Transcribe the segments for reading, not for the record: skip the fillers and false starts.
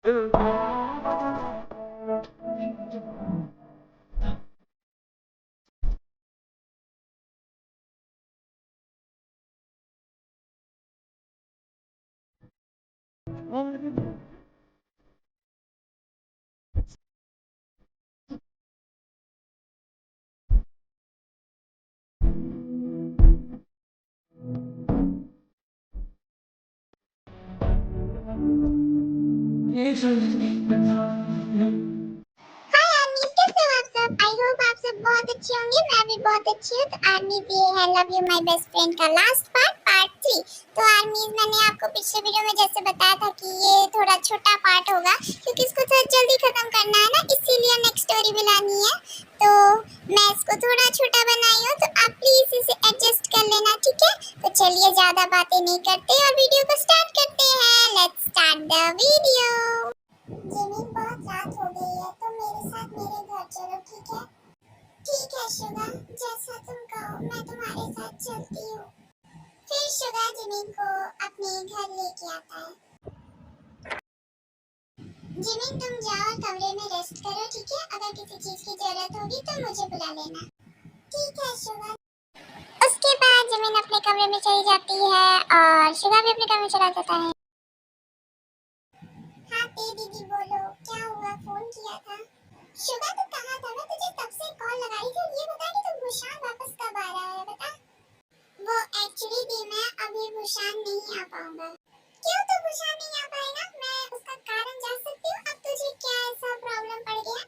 हाय army, कैसे हो आप सब? आई होप आप सब बहुत अच्छे होंगे। मैं भी बहुत अच्छी हूँ। तो आर्मी ये है love you my best friend का लास्ट पार्ट 3। तो आर्मी मैंने आपको पिछले वीडियो में जैसे बताया था कि ये थोड़ा छोटा पार्ट होगा क्योंकि इसको थोड़ा जल्दी खत्म करना है ना, इसीलिए नेक्स्ट स्टोरी भी लानी है। तो मैं इसको थोड़ा छोटा बनाई हूँ, तो आप प्लीज इसे एडजस्ट कर लेना, ठीक है? तो चलिए ज्यादा बातें नहीं करते और वीडियो को स्टार्ट करते हैं। Let's start the video. Jimin, बहुत रात हो गई है तो मेरे साथ मेरे घर चलो, ठीक है? ठीक है शुगा, जैसा तुम कहो मैं तुम्हारे साथ चलती हूँ। फिर शुगा जिमिन को अपने घर लेके आता है। जिमिन तुम जाओ कमरे में रेस्ट करो, ठीक है? अगर किसी चीज की जरूरत होगी तो मुझे बुला लेना। ठीक है शुगा। उसके बाद जिमिन अपने कमरे में चली जाती है और शुगा भी अपने कमरे में चला जाता है। हाँ दीदी बोलो, क्या हुआ? फोन किया था? शुगा तो कहा था, मैं तुझे तब से कॉल लगा रही थी। ये बता कि तुम भूषान वापस कब आ रहा है, बता। वो एक्चुअली दी मैं अभी भूषान नहीं आ पाऊंगा। क्यों तो भूषान नहीं आ पाएगा? मैं उसका कारण जान सकती हूँ? अब तुझे क्या ऐसा प्रॉब्लम पड़ गया?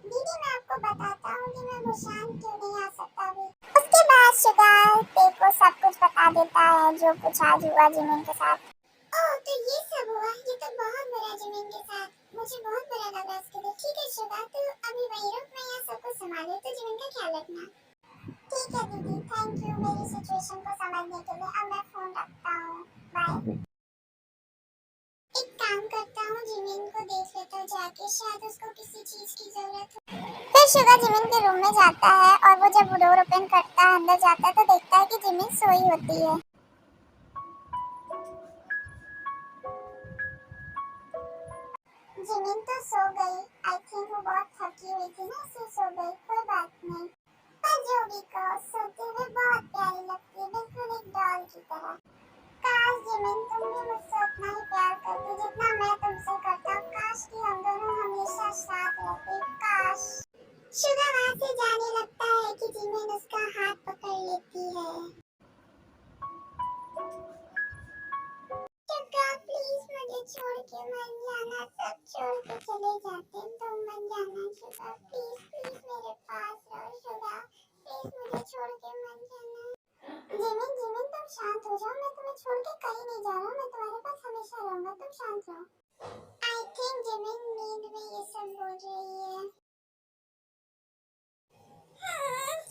दीदी मैं आपको बताता हूँ कि मैं भूषान क्यों नहीं आ सकता अभी। उसके बाद शुगा तेको सब कुछ बता देता है जो कुछ आज हुआ जिमिन के साथ। ओह तो ये सब हुआ? ये तो बहुत बुरा जिमिन के साथ। मुझे बहुत बुरा लगा इसके लिए। ठीक है शुगा, तू अभी वहीं रुक, मैं यहाँ सब कुछ संभाल तो जिमिन का ख्याल रखना। ठीक है दीदी, थैंक यू मेरी सिचुएशन को समझने के लिए। अब मैं फोन रखता हूँ, बाय। एक काम करता हूँ, जिमिन को देख लेता हूँ जाके, शायद उसको किसी चीज की जरूरत हो। फिर शुगा जिमिन के रूम में जाता है और वो जब डोर ओपन करता है, अंदर जाता है तो देखता है कि जिमिन सोई होती है। जिमिन तो सो गई। आई थिंक वो बहुत थकी हुई थी ना, इसलिए सो गई। कोई बात नहीं, पर जो भी कहो, सोते हुए बहुत प्यारी लगती है, बिल्कुल एक डॉल की तरह। काश जिमिन तुम भी मुझसे उतना ही प्यार करती जितना मैं तुमसे करता हूँ। काश कि हम दोनों हमेशा साथ रहते। काश। शुगा वहाँ से जाने लगता है कि जिमिन उसका हाथ पकड़ लेती है। शुगा प्लीज मुझे छोड़ के मत जाना, सब छोड़ के चले जाते हैं, तुम मत जाना शुगा, प्लीज प्लीज मेरे पास रहो शुगा, प्लीज मुझे छोड़ के मत जाना। जिमिन जिमिन तुम शांत हो जाओ, मैं तुम्हें छोड़ के कहीं नहीं जा रहा हूँ, मैं तुम्हारे पास हमेशा रहूंगा, तुम शांत रहो। आई थिंक जिमिन नींद में ये सब बोल रही है।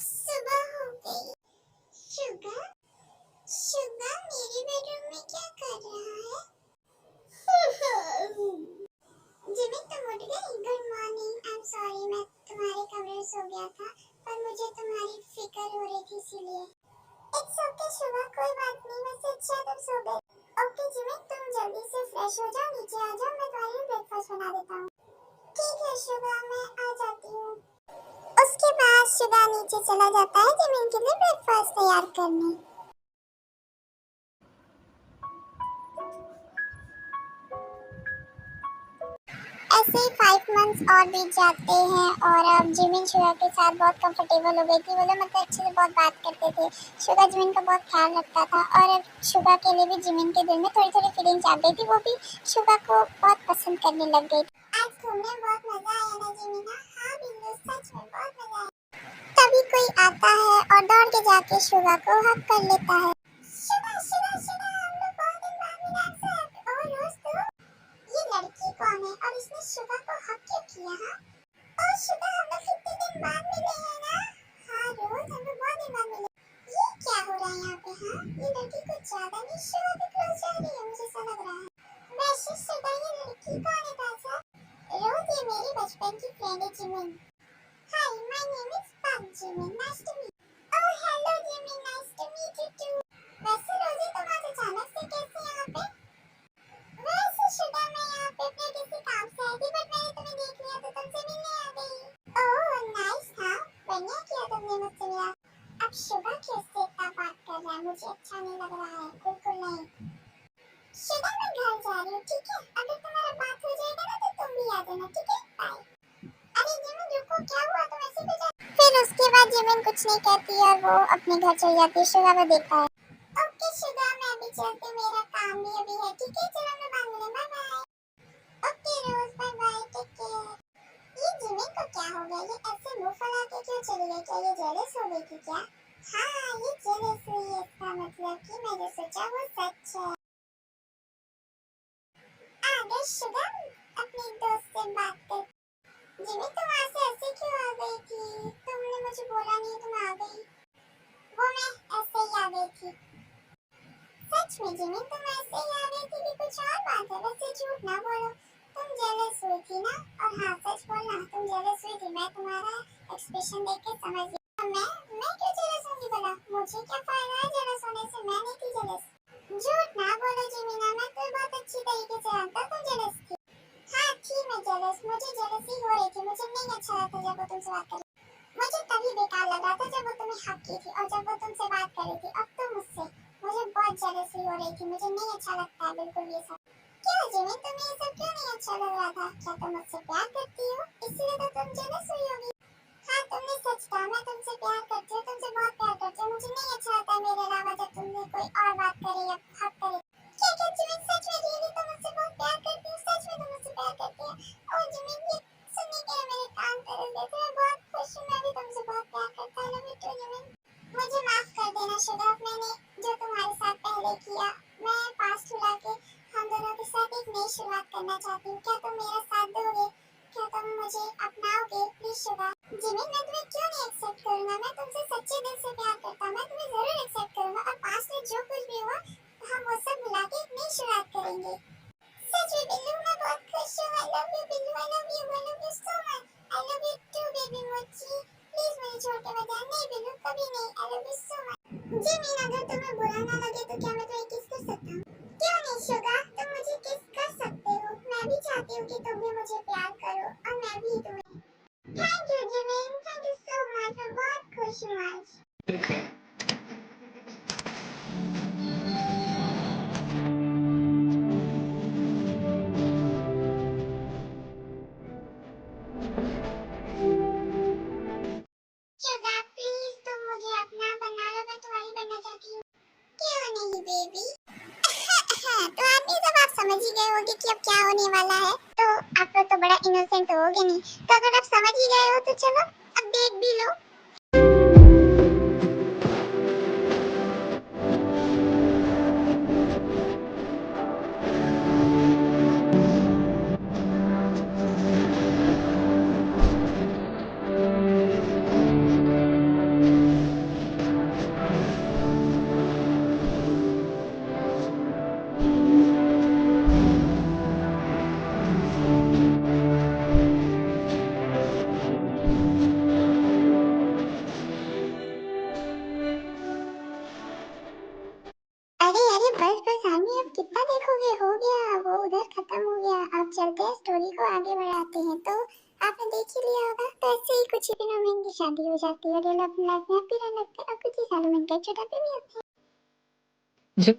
सुबह हो गई। शुगा शुगा मेरे बेडरूम में क्या कर रहा है? जिमिन तुम उठ गई? Good morning. I am sorry मैं तुम्हारे कमरे में सो गया था, पर मुझे तुम्हारी फिक्र हो रही थी इसीलिए। इट्स ओके शुगा, कोई बात नहीं, वैसे अच्छा तुम सो गए। ओके जिमिन तुम जल्दी से फ्रेश हो जाओ, नीचे आ जाओ, मैं तुम्हारे लिए ब्रेकफास्ट बना देता हूँ। ठीक है शुगा, मैं आ जाती हूँ। उसके बाद शुगा नीचे चला जाता है जिमिन के लिए ब्रेकफास्ट तैयार करने। ऐसे ही 5 मंथ्स और बीत जाते हैं और अब जिमिन शुगा के साथ बहुत कंफर्टेबल हो गई थी। वो लोग मतलब अच्छे से बहुत बात करते थे। शुगा जिमिन का बहुत ख्याल रखता था और अब शुगा के लिए भी जिमिन के दिल में थोड़ी थोड़ी फीलिंग्स आ गई थी। वो भी शुगा को बहुत पसंद करने लग गई। आज घूमने में बहुत मजा आया ना जिमिन? हाँ बिल्कुल, सच में बहुत मजा आया। तभी कोई आता है और दौड़ के जाके शुगा को हक कर लेता है। शुगा शुगा शुगा, हम लोग बहुत दिन बाद मिले आपसे। और रोज तो ये लड़की कौन है और इसने शुगा को हक क्यों किया? हाँ और शुगा हम लोग कितने दिन बाद मिले हैं ना? हाँ रोज हम लोग बहुत दिन बाद मिले। ये क्या हो रहा है यहाँ पे? हाँ ये लड़की कुछ ज्यादा नहीं शुगा के क्लोज जा रही है, मुझे ऐसा लग रहा है। वैसे शुगा ये लड़की कौन है पासा? रोज ये मेरी बचपन की फ्रेंड है Jimin. Hi my name is Park Jimin, nice to meet. Oh hello Jimin, nice to meet you too. वैसे रोजी तुम आज अचानक से कैसे यहाँ पे? वैसे शुगा मैं यहाँ पे अपने किसी कुछ नहीं कहती और वो अपने घर चली जाती है। शुगा वो देखा है। ओके शुगा, मैं भी चलती हूँ, मेरा काम भी अभी है। ठीक है, चलो मैं बाद में, bye bye. Okay rose, bye bye, take care. ये जिमिन को क्या हो गया? ये ऐसे मुंह फैला के क्यों चली गई? क्या ये जेलस हो गई थी क्या? हाँ, ये जेलस हुई है, इसका मतलब कि मैंने सोचा वो सच है। आगे शुगा अपने दोस्त से बात कर। जिमिन तुम वहाँ से ऐसे क्यों आ गई थी? तुमने मुझे बोला नहीं तुम आ गई। वो मैं ऐसे ही आ गई थी। सच में जिमिन तुम ऐसे ही आ गई थी कि कुछ और बात है? वैसे झूठ ना बोलो, तुम जेलस हुई थी ना? और हाँ सच बोलना, तुम जेलस हुई थी। मैं तुम्हारा एक्सप्रेशन देख के समझ गई। मैं क्यों जेलस होंगी भला? मुझे क्या फायदा है जेलस होने से? मैं नहीं थी जेलस। झूठ ना बोलो जिमिना, मैं तो बहुत अच्छी तरीके से जानता तुम जेलस थी। हाँ थी मैं जेलस, मुझे जेलसी हो रही थी। मुझे नहीं अच्छा लगा जब वो तुमसे बात कर रही। मुझे तभी बेकार लग रहा था जब वो तुम्हें हक की थी और जब वो तुमसे बात कर रही थी। अब तो मुझसे मुझे बहुत जेलसी हो रही थी। मुझे नहीं अच्छा लगता है बिल्कुल ये सब। क्यों जिमिन, तुम्हें ये सब क्यों नहीं अच्छा लग रहा था? क्या तुम मुझसे प्यार करती हो इसलिए तो तुम जेलस हुई होगी? हाँ तुमने सच कहा, मैं तुमसे प्यार करती हूँ, तुमसे बहुत प्यार करती हूँ। मुझे नहीं अच्छा लगता मेरे अलावा जब तुमने कोई और बात करे या हक करे। क्या क्या जिमिन सच में रियली तुम मुझसे बहुत प्यार करती हो? सच में तुम मुझसे प्यार करती हो? ओ जिमिन, ये सुनने के मेरे कान तरस गए थे। मैं बहुत खुश हूँ, मैं भी तुमसे बहुत प्यार करता हूँ। Love you too Jimin. मुझे माफ कर देना शुगा, मैंने जो तुम्हारे साथ पहले किया। मैं पास्ट भुला के हम दोनों के साथ एक नई शुरुआत करना चाहती हूँ। क्या तुम मेरा साथ दोगे? क्या तुम मुझे अपनाओगे प्लीज शुगा? जिमिन मैं तुम्हें क्यों नहीं एक्सेप्ट करूंगा? मैं तुमसे सच्चे दिल से प्यार करता हूँ। मैं तुम्हें जरूर एक्सेप्ट करूंगा और पास्ट में जो कुछ भी हुआ हम वो सब भुला के एक नई शुरुआत करेंगे। सच में बिल्लू, मैं बहुत खुश हूँ। I love you Billu, I love you, I love you so much. I love you too baby Mochi. Please मुझे छोड़ के मत जाना। नहीं बिल्लू, कभी नहीं। I love you so much. Jimin अगर तुम्हें बुरा ना लगे तो क्या मैं तुम्हें किस कर सकता हूँ? क्यों नहीं शुगा, तुम मुझे किस कर सकते हो। मैं भी चाहती हूँ कि तुम भी मुझे प्यार करो और मैं भी तुम्हें। Thank you Jimin, thank you so much. मैं बहुत खुश हूँ आज। शुगा प्लीज तुम मुझे अपना बना लो, मैं तुम्हारी बनना चाहती हूँ। क्यों नहीं बेबी? तो आप ये सब आप समझ ही गए होंगे कि अब क्या होने वाला है। तो आप लोग तो बड़ा इनोसेंट होगे नहीं। तो अगर आप समझ ही गए हो तो चलो अब देख भी लो। अरे अरे बस बस आमी, अब कितना देखोगे? हो गया, वो उधर खत्म हो गया। अब चलते हैं, स्टोरी को आगे बढ़ाते हैं। तो आपने देख ही लिया होगा, तो ऐसे ही कुछ ही दिनों में इनकी शादी हो जाती है और ये लोग अपनी लाइफ में हैप्पी रहने लगते हैं और कुछ ही सालों में इनका एक छोटा बेबी होता है।